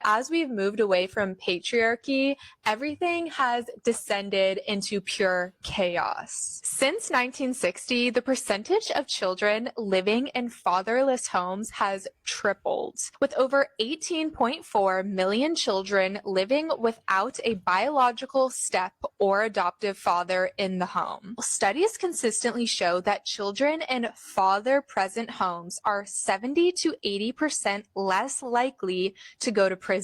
As we've moved away from patriarchy, everything has descended into pure chaos. Since 1960, the percentage of children living in fatherless homes has tripled, with over 18.4 million children living without a biological step or adoptive father in the home. Studies consistently show that children in father-present homes are 70 to 80% less likely to go to prison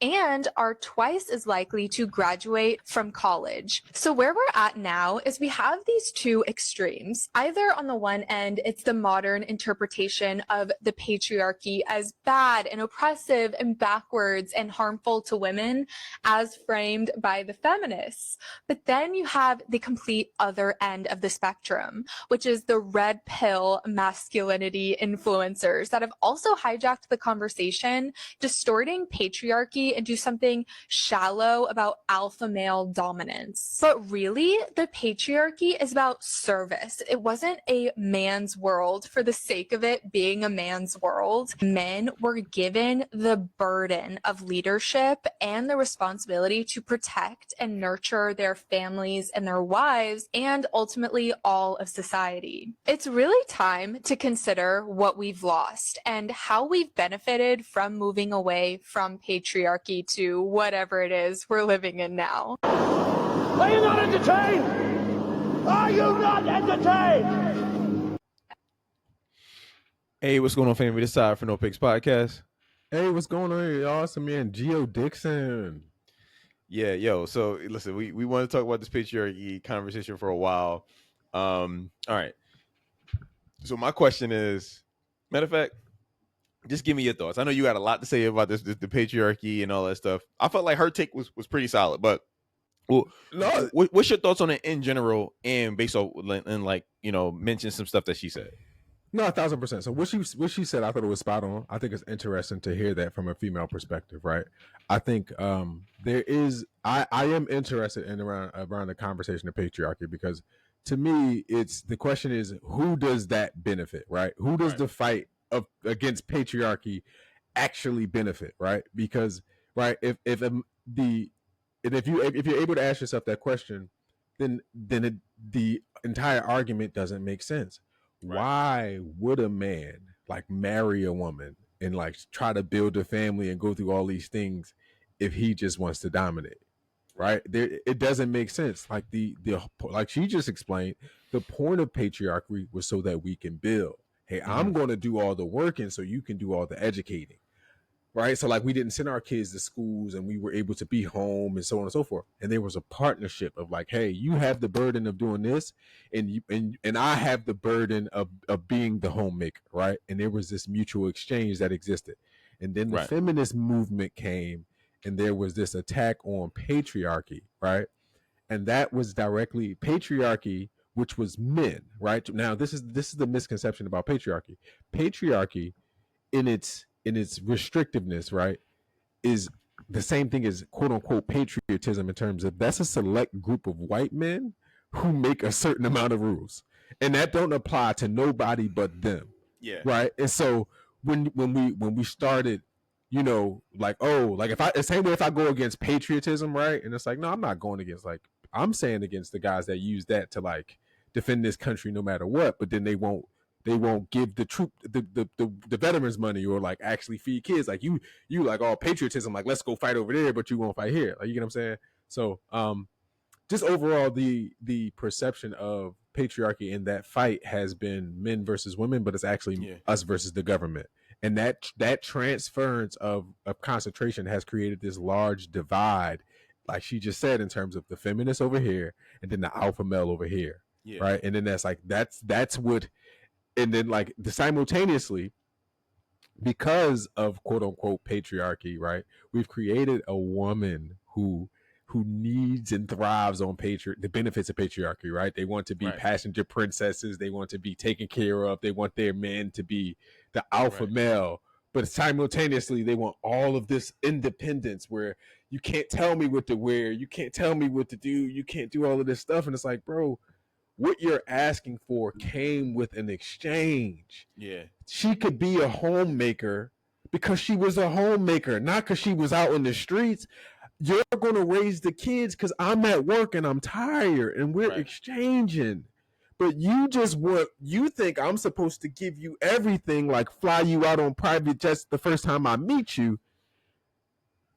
and are twice as likely to graduate from college. So where we're at now is we have these two extremes. Either on the one end, it's the modern interpretation of the patriarchy as bad and oppressive and backwards and harmful to women as framed by the feminists. But then you have the complete other end of the spectrum, which is the red pill masculinity influencers that have also hijacked the conversation, distorting patriarchy into something shallow about alpha male dominance. But really, the patriarchy is about service. It wasn't a man's world for the sake of it being a man's world. Men were given the burden of leadership and the responsibility to protect and nurture their families and their wives, and ultimately all of society. It's really time to consider what we've lost and how we've benefited from moving away from patriarchy to whatever it is we're living in now. Are you not entertained? Are you not entertained? Hey, what's going on, family? This side for Nopickspodcast. Hey, what's going on here, y'all? It's my man Geo Dixon. Yeah, yo. So listen, we want to talk about this patriarchy conversation for a while. All right. So my question is, matter of fact, just give me your thoughts. I know you got a lot to say about this the patriarchy and all that stuff. I felt like her take was pretty solid, but no, what's your thoughts on it in general and based on and like mention some stuff that she said? No, 1,000%. So what she said, I thought it was spot on. I think it's interesting to hear that from a female perspective, right? I think there is. I am interested in around the conversation of patriarchy because to me, it's the question is who does that benefit, right? Who does the fight against patriarchy actually benefit, right? Because right, if you're able to ask yourself that question, then the entire argument doesn't make sense. Right. Why would a man like marry a woman and like try to build a family and go through all these things if he just wants to dominate? Right? It doesn't make sense. Like the like she just explained, the point of patriarchy was so that we can build. Hey, I'm going to do all the work and so you can do all the educating. Right. So like we didn't send our kids to schools and we were able to be home and so on and so forth. And there was a partnership of like, hey, you have the burden of doing this and I have the burden of being the homemaker. Right. And there was this mutual exchange that existed. And then the feminist movement came and there was this attack on patriarchy. Right. And that was directly patriarchy, which was men. Right. Now, this is the misconception about patriarchy. Patriarchy in its restrictiveness, right, is the same thing as quote unquote patriotism in terms of that's a select group of white men who make a certain amount of rules, and that don't apply to nobody but them. Yeah. Right. And so when we started, like if I the same way if I go against patriotism, right, and it's like no, I'm not going against I'm saying against the guys that use that to like defend this country no matter what, but then they won't give the troop the veterans money or like actually feed kids. Like you like all patriotism, like let's go fight over there, but you won't fight here. Like you get what I'm saying? So just overall the perception of patriarchy in that fight has been men versus women, but it's actually us versus the government. And that transference of concentration has created this large divide, like she just said, in terms of the feminists over here and then the alpha male over here. Yeah. Right. And then that's what. And then like simultaneously, because of quote unquote patriarchy, right, we've created a woman who needs and thrives on the benefits of patriarchy, right? They want to be passenger princesses. They want to be taken care of. They want their men to be the alpha male. But simultaneously, they want all of this independence where you can't tell me what to wear. You can't tell me what to do. You can't do all of this stuff. And it's like, bro, what you're asking for came with an exchange. Yeah. She could be a homemaker, because she was a homemaker, not because she was out in the streets. You're going to raise the kids because I'm at work and I'm tired and we're exchanging. But you think I'm supposed to give you everything, like fly you out on private jets the first time I meet you.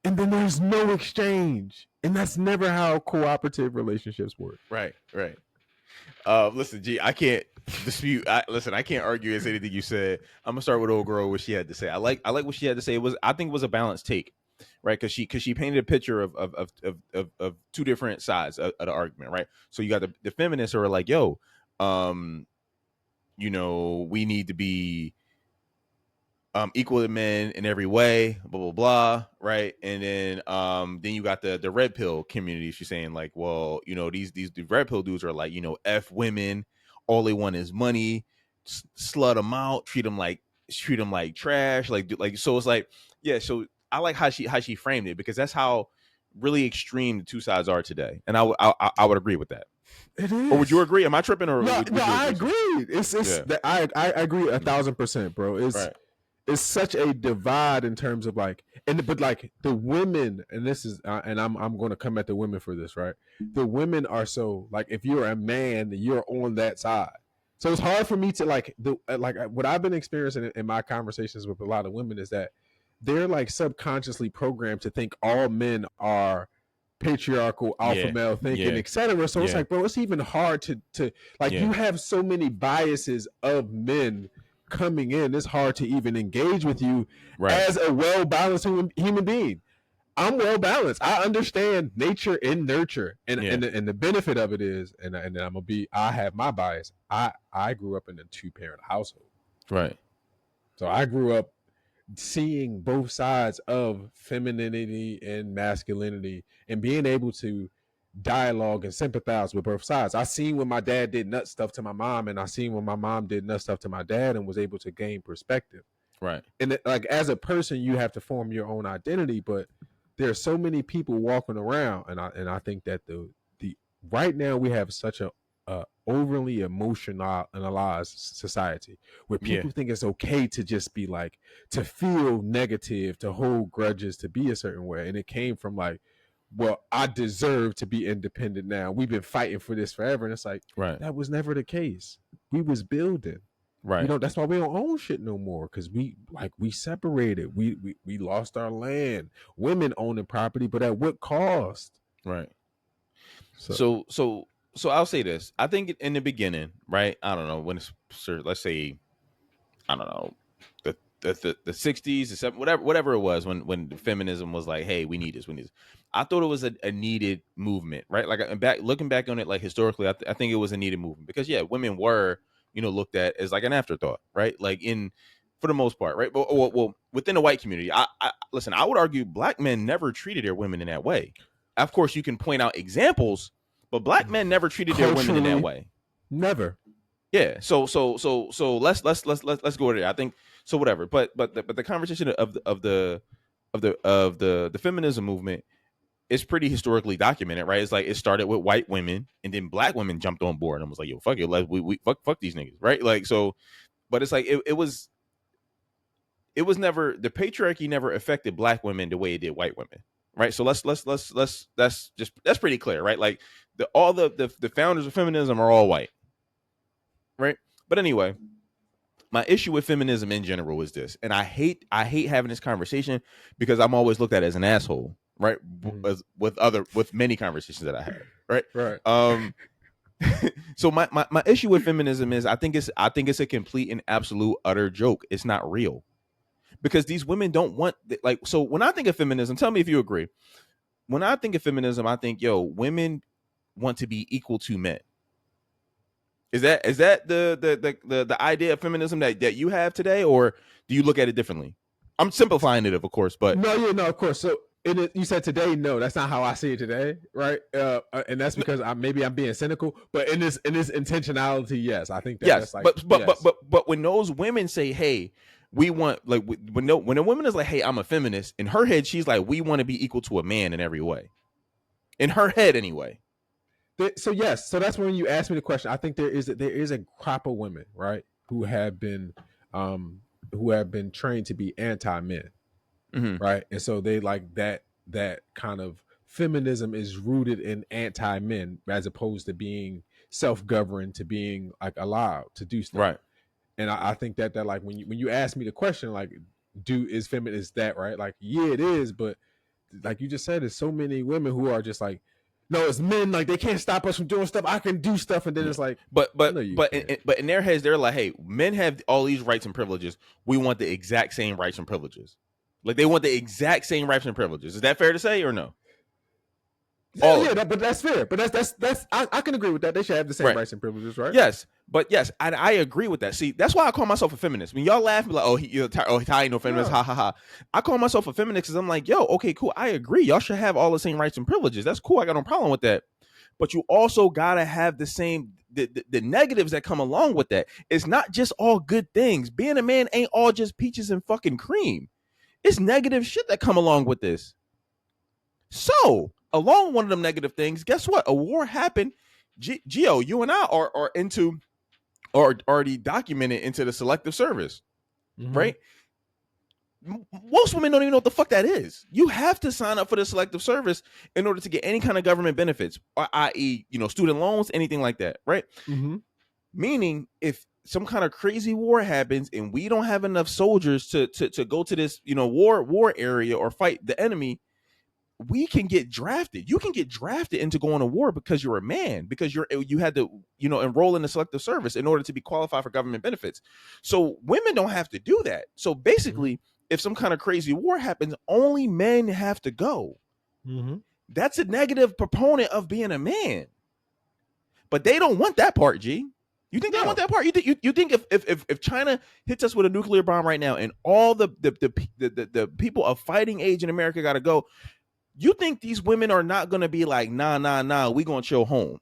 And then there's no exchange. And that's never how cooperative relationships work. Right. Listen, G, I can't dispute. I can't argue against anything you said. I'm gonna start with old girl, what she had to say. I like what she had to say. I think it was a balanced take, right? Because she painted a picture of two different sides of the argument, right? So you got the feminists who are like, yo, we need to be equal to men in every way, blah blah blah, right? And then you got the red pill community. She's saying like, well, these red pill dudes are like, F women, all they want is money, slut them out, treat them like trash, like so it's like, yeah. So I like how she framed it, because that's how really extreme the two sides are today, and I would agree with that. It is. Or would you agree? Am I tripping? Or no, would you I agree? It's I agree 1,000%, bro. It's such a divide in terms of like, but like the women, and this is, and I'm going to come at the women for this, right? The women are so like, if you're a man, you're on that side. So it's hard for me to like what I've been experiencing in my conversations with a lot of women is that they're like subconsciously programmed to think all men are patriarchal, alpha male thinking, etc. So it's like, bro, it's even hard to like, you have so many biases of men coming in. It's hard to even engage with you as a well-balanced human being. I'm well-balanced. I understand nature and nurture, and the benefit of it is, and I have my bias. I grew up in a 2-parent household, right? So I grew up seeing both sides of femininity and masculinity, and being able to dialogue and sympathize with both sides. I seen when my dad did nut stuff to my mom, and I seen when my mom did nut stuff to my dad, and was able to gain perspective. Right. And like, as a person, you have to form your own identity, but there's so many people walking around, and I think that the right now we have such a overly emotionalized society where people think it's okay to just be like, to feel negative, to hold grudges, to be a certain way. And it came from like, well, I deserve to be independent now. We've been fighting for this forever. And it's like, that was never the case. We was building. Right. That's why we don't own shit no more. Cause we separated. We lost our land. Women owning property, but at what cost? Right. So I'll say this. I think in the beginning, right? I don't know when it's, let's say, I don't know, the 60s, the 70s, whatever it was, when the feminism was like, hey, we need this. I thought it was a needed movement, right? Like, looking back on it, like historically, I think it was a needed movement, because women were, looked at as like an afterthought, right? Like, for the most part, right? Well, within the white community, I listen, I would argue black men never treated their women in that way. Of course, you can point out examples, but black men never treated their women in that way. Never. Yeah. So let's go there. I think so. Whatever. But the conversation of the feminism movement is pretty historically documented, right? It's like it started with white women, and then black women jumped on board and was like, "Yo, fuck it, we fuck these niggas," right? Like, so, but it's like it was never, the patriarchy never affected black women the way it did white women, right? So that's pretty clear, right? Like, all the founders of feminism are all white, right? But anyway, my issue with feminism in general is this, and I hate having this conversation because I'm always looked at as an asshole, right? With many conversations that I have, right? So my issue with feminism is I think it's a complete and absolute utter joke. It's not real, because these women don't want, like, so when I think of feminism, tell me if you agree. When I think of feminism, I think, women want to be equal to men. Is that the idea of feminism that you have today, or do you look at it differently? I'm simplifying it, of course, but no, of course. So you said today, no, that's not how I see it today, right? And that's because I'm being cynical, but in this intentionality, yes, I think that, yes, that's like, but when those women say, hey, we want, like, when a woman is like, hey, I'm a feminist, in her head, she's like, we want to be equal to a man in every way. In her head, anyway. So yes, so that's when you asked me the question. I think there is a crop of women, right, who have been who have been trained to be anti-men, right? And so they like that kind of feminism is rooted in anti-men as opposed to being self-governed, to being like allowed to do stuff. Right. And I think that like when you ask me the question, like, is feminist that, right? Like, yeah, it is, but like you just said, there's so many women who are just like, no, it's men, like they can't stop us from doing stuff. I can do stuff, and then it's like, but no, in their heads, they're like, hey, men have all these rights and privileges. We want the exact same rights and privileges. Like they want the exact same rights and privileges. Is that fair to say or no? Yeah, but that's fair. But that's I can agree with that. They should have the same rights and privileges, right? Yes, but yes, I agree with that. See, that's why I call myself a feminist. When y'all laugh, like, Ty ain't no feminist, ha ha ha. I call myself a feminist because I'm like, yo, okay, cool. I agree. Y'all should have all the same rights and privileges. That's cool. I got no problem with that. But you also gotta have the same the negatives that come along with that. It's not just all good things. Being a man ain't all just peaches and fucking cream. It's negative shit that come along with this. So, along one of them negative things, guess what? A war happened. Gio, you and I are into, or already documented into the selective service, right? Most women don't even know what the fuck that is. You have to sign up for the selective service in order to get any kind of government benefits, i.e., student loans, anything like that, right? Meaning, if some kind of crazy war happens and we don't have enough soldiers to go to this, war area or fight the enemy, we can get drafted. You can get drafted into going to war because you're a man, because you had to, enroll in the selective service in order to be qualified for government benefits. So women don't have to do that. So basically, if some kind of crazy war happens, only men have to go. That's a negative proponent of being a man. But they don't want that part, G. You think they want that part? You think if China hits us with a nuclear bomb right now and all the people of fighting age in America got to go, you think these women are not going to be like, nah, we going to chill home?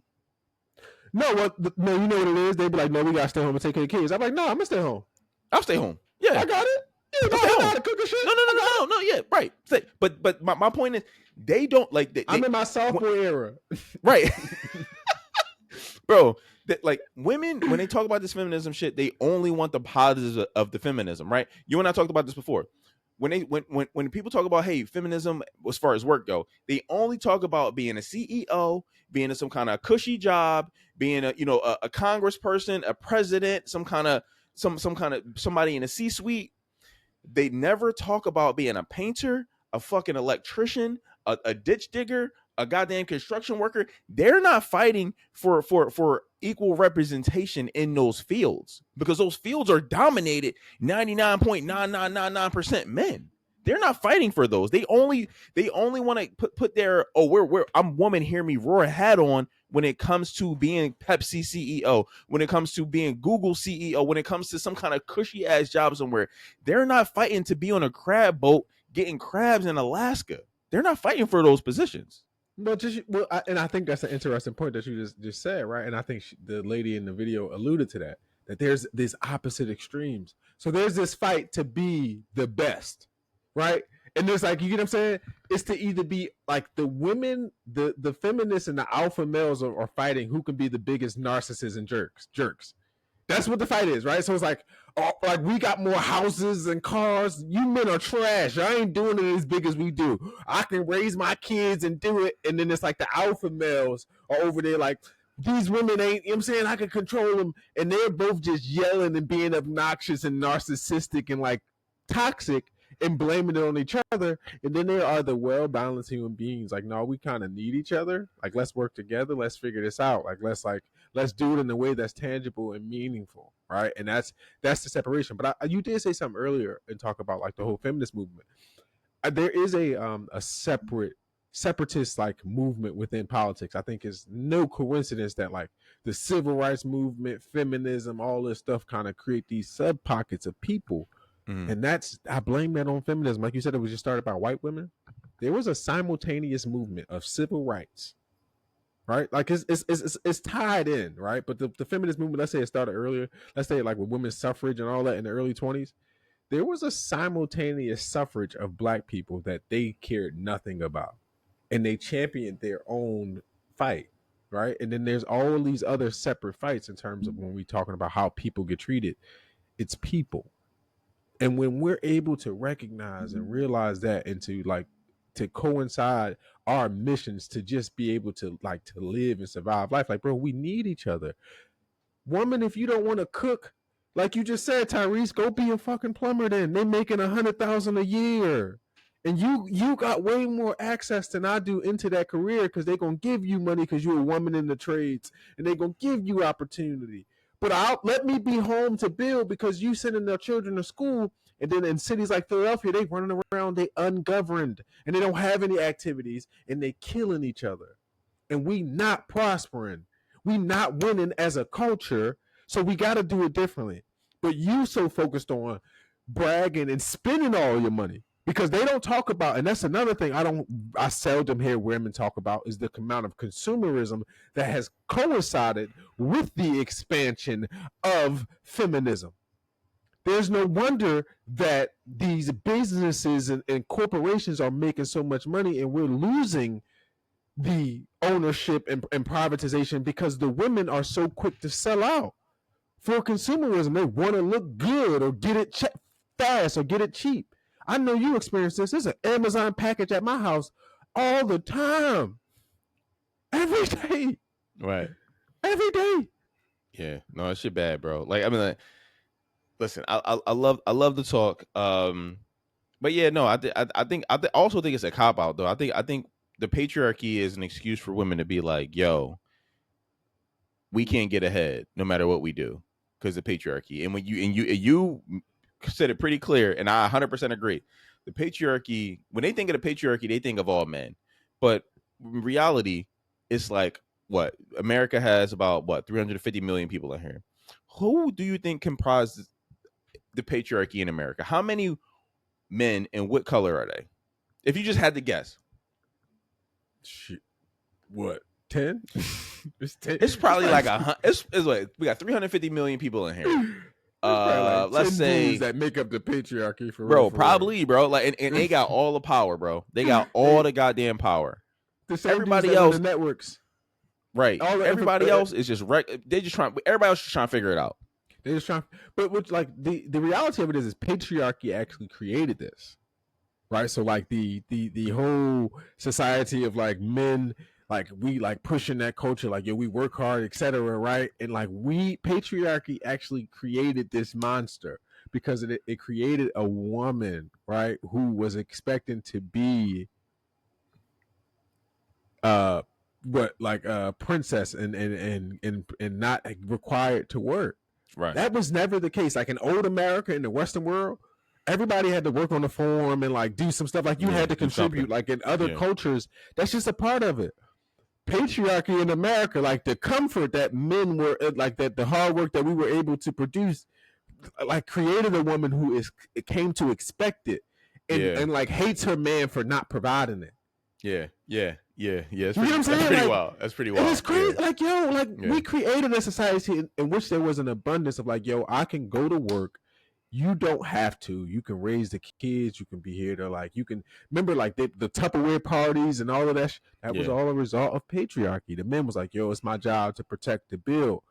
No, no, you know what it is? They be like, no, we got to stay home and take care of the kids. I'm like, no, I'm going to stay home. I'll stay home. Yeah. I got it. Yeah, no, I know how to cook and shit. No, yeah, right. But my point is, they don't like. I'm in my sophomore era. Right. Bro, like women, when they talk about this feminism shit, they only want the positives of the feminism, right? You and I talked about this before. When people talk about, hey, feminism as far as work go, they only talk about being a CEO, being in some kind of cushy job, being a congressperson, a president, some kind of somebody in a C-suite. They never talk about being a painter, a fucking electrician, a ditch digger, a goddamn construction worker. They're not fighting for equal representation in those fields, because those fields are dominated 99.9999% men. They're not fighting for those. They only want to put their I'm woman, hear me roar hat on when it comes to being Pepsi CEO, when it comes to being Google CEO, when it comes to some kind of cushy ass job somewhere. They're not fighting to be on a crab boat getting crabs in Alaska. They're not fighting for those positions. And I think that's an interesting point that you just said, right? And I think the lady in the video alluded to that there's these opposite extremes. So there's this fight to be the best, right? And there's like, you get what I'm saying? It's to either be like the women, the feminists and the alpha males are fighting who can be the biggest narcissists and jerks. That's what the fight is, right? So it's like, like we got more houses and cars. You men are trash. I ain't doing it as big as we do. I can raise my kids and do it. And then it's like the alpha males are over there like, these women ain't, you know what I'm saying? I can control them. And they're both just yelling and being obnoxious and narcissistic and like toxic and blaming it on each other. And then there are the well-balanced human beings. Like, no, we kind of need each other. Like, let's work together. Let's figure this out. Let's do it in a way that's tangible and meaningful, right? And that's the separation. But you did say something earlier and talk about like the whole feminist movement. There is a separatist like movement within politics. I think it's no coincidence that like the civil rights movement, feminism, all this stuff kind of create these sub pockets of people. And I blame that on feminism. Like you said, it was just started by white women. There was a simultaneous movement of civil rights, right? Like it's tied in, right? But the feminist movement, let's say it started earlier. Let's say like with women's suffrage and all that in the early 20s. There was a simultaneous suffrage of black people that they cared nothing about. And they championed their own fight, right? And then there's all these other separate fights in terms of when we're talking about how people get treated. It's people. And when we're able to recognize and realize that, and to coincide our missions to just be able to to live and survive life, like, bro, we need each other. Woman, if you don't want to cook, like you just said, Tyrese, go be a fucking plumber. Then they making $100,000 a year, and you got way more access than I do into that career, because they're gonna give you money because you're a woman in the trades, and they're gonna give you opportunity. But let me be home to build, because you sending their children to school, and then in cities like Philadelphia, they running around, they ungoverned, and they don't have any activities, and they killing each other, and we not prospering. We not winning as a culture, so we got to do it differently. But you so focused on bragging and spending all your money, because they don't talk about, and that's another thing I seldom hear women talk about, is the amount of consumerism that has coincided with the expansion of feminism. There's no wonder that these businesses and corporations are making so much money, and we're losing the ownership and privatization, because the women are so quick to sell out for consumerism. They want to look good, or get it fast, or get it cheap. I know you experience this. There's an Amazon package at my house all the time, every day, Right? every day. Yeah, no, that shit bad, bro. Like, I mean, like, listen, I love the talk. But yeah, no, I also think it's a cop out, though. I think the patriarchy is an excuse for women to be like, yo, we can't get ahead no matter what we do, because of patriarchy. And when you said it pretty clear, and I 100% agree. The patriarchy, when they think of the patriarchy, they think of all men, but in reality, it's like, what, America has about 350 million people in here. Who do you think comprises the patriarchy in America? How many men, and what color are they? If you just had to guess. Shit. What? 10? It's 10. It's probably like it's what, we got 350 million people in here. Like let's say that make up the patriarchy, for bro, real, probably, bro. Like, and they got all the power, bro. They got all the goddamn power. The same Everybody dudes that run else, the networks, right? all the Everybody else is just they just trying. Everybody else is trying to figure it out. They just trying, but which, like, the reality of it is patriarchy actually created this, right? So like the whole society of like men, like we like pushing that culture, like, yo, we work hard, etc., right? And like patriarchy actually created this monster, because it created a woman, right, who was expecting to be princess and not required to work. Right. That was never the case. Like in old America, in the Western world, everybody had to work on the farm and like do some stuff. Like you had to contribute. Something. Like in other cultures, that's just a part of it. Patriarchy in America, like the comfort that men were like, that the hard work that we were able to produce, like created a woman who came to expect it, and like hates her man for not providing it. Yeah. That's you know what I'm saying? That's pretty like, wild. That's pretty wild. It's crazy. Yeah. Like, yo, like we created a society in which there was an abundance of like, yo, I can go to work. You don't have to. You can raise the kids. You can be here to like. You can remember like the Tupperware parties and all of that. That was all a result of patriarchy. The men was like, yo, it's my job to protect the bill.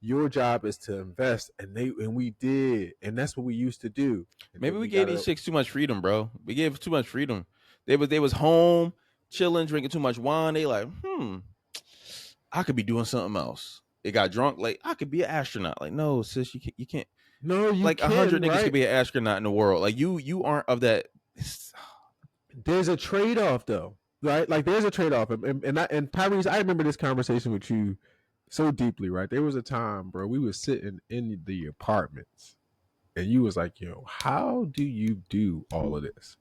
Your job is to invest, and we did, and that's what we used to do. And maybe we gave these chicks too much freedom, bro. We gave too much freedom. They was home, chilling, drinking too much wine. They like, I could be doing something else. They got drunk. Like, I could be an astronaut. Like, no, sis, you can't. No, you like 100 niggas could be an astronaut in the world. Like, you aren't of that. There's a trade-off, though, right? Like, there's a trade-off, and Tyrese, I remember this conversation with you so deeply, right? There was a time, bro, we was sitting in the apartments, and you was like, yo, how do you do all of this?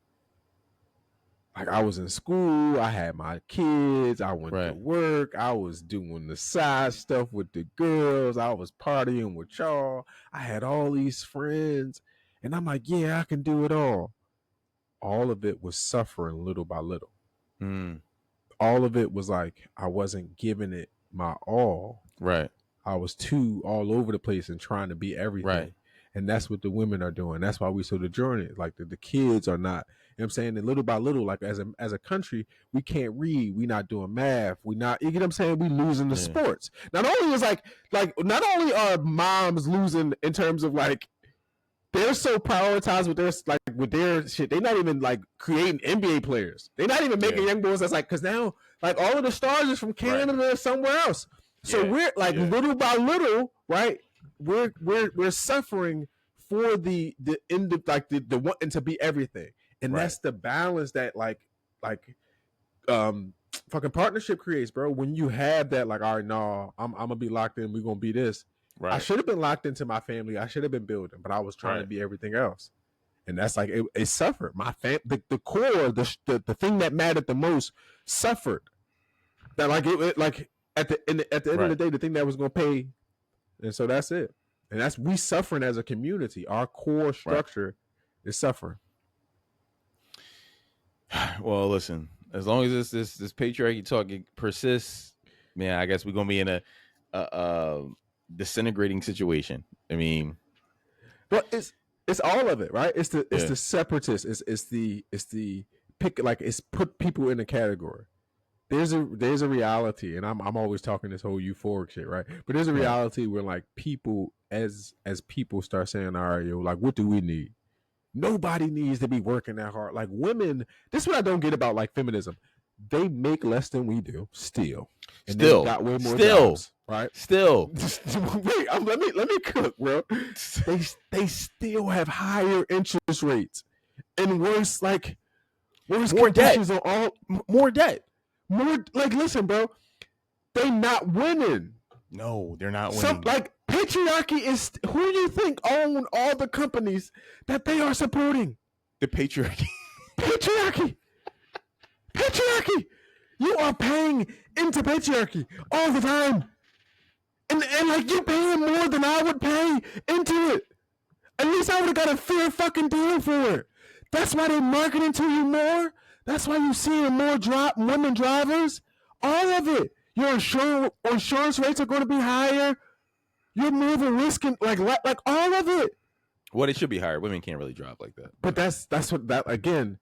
Like, I was in school, I had my kids, I went to work, I was doing the side stuff with the girls, I was partying with y'all, I had all these friends, and I'm like, yeah, I can do it all. All of it was suffering little by little. All of it was like, I wasn't giving it my all. Right. I was too all over the place and trying to be everything. Right. And that's what the women are doing. That's why we saw the journey. Like the kids are not, you know what I'm saying? And little by little, like as a country, we can't read. We not doing math. We not, you get what I'm saying? We losing the sports. Not only is like not only are moms losing in terms of like they're so prioritized with their shit. They're not even like creating NBA players. They're not even making young boys that's like, because now like all of the stars is from Canada or somewhere else. So we're like little by little, right? We're suffering for the end of like the wanting to be everything, and that's the balance that like fucking partnership creates, bro. When you have that, like, all right, no, I'm gonna be locked in. We're gonna be this. Right. I should have been locked into my family. I should have been building, but I was trying to be everything else, and that's like it suffered. My the core, the thing that mattered the most suffered. That like it like at the end of the day, the thing that was gonna pay, and so that's it. And that's we suffering as a community. Our core structure is suffering. Well, listen. As long as this patriarchy talk persists, man, I guess we're gonna be in a disintegrating situation. I mean, but it's all of it, right? It's the separatists. It's the pick, like it's put people in a category. There's a reality, and I'm always talking this whole euphoric shit, right? But there's a reality where like people as people start saying, all right, yo, like what do we need? Nobody needs to be working that hard. Like women, this is what I don't get about like feminism. They make less than we do still. And they got way more jobs, right? Still. Wait, let me cook, bro. They still have higher interest rates and worse more debt. On all more debt. More like listen, bro. They not winning. No, they're not winning. Like patriarchy is who do you think own all the companies that they are supporting? The patriarchy. Patriarchy. You are paying into patriarchy all the time. And like you're paying more than I would pay into it. At least I would have got a fair fucking deal for it. That's why they marketing to you more. That's why you seeing more women drivers. All of it. Your insurance rates are going to be higher. You're moving risking like all of it. Well, it should be higher. Women can't really drive like that. But that's what that again.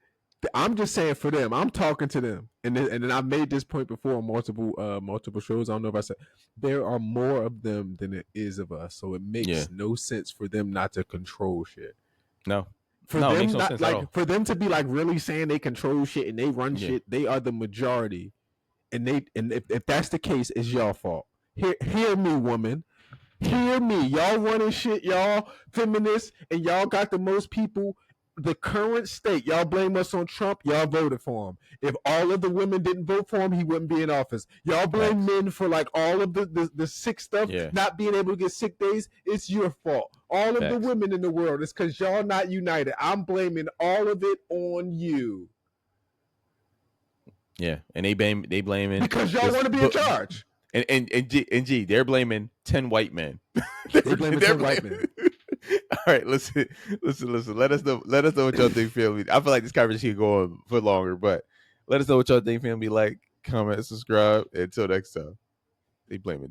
I'm just saying for them. I'm talking to them, and then I've made this point before on multiple shows. I don't know if I said there are more of them than it is of us, so it makes no sense for them not to control shit. No. For them, it makes no sense like at all. For them to be like really saying they control shit and they run shit, they are the majority. And if that's the case, it's y'all fault. Hear me, woman. Hear me. Y'all running shit, y'all feminists, and y'all got the most people. The current state, y'all blame us on Trump. Y'all voted for him. If all of the women didn't vote for him, he wouldn't be in office. Y'all blame men for like all of the sick stuff, not being able to get sick days. It's your fault. All of the women in the world, it's because y'all not united. I'm blaming all of it on you. Yeah, and they blaming because y'all want to be in charge. And G, they're blaming 10 white men. They're blaming 10 white men. All right, listen. Let us know what y'all think, family. I feel like this conversation can go on for longer, but let us know what y'all think, family. Like, comment, subscribe. Until next time, they blaming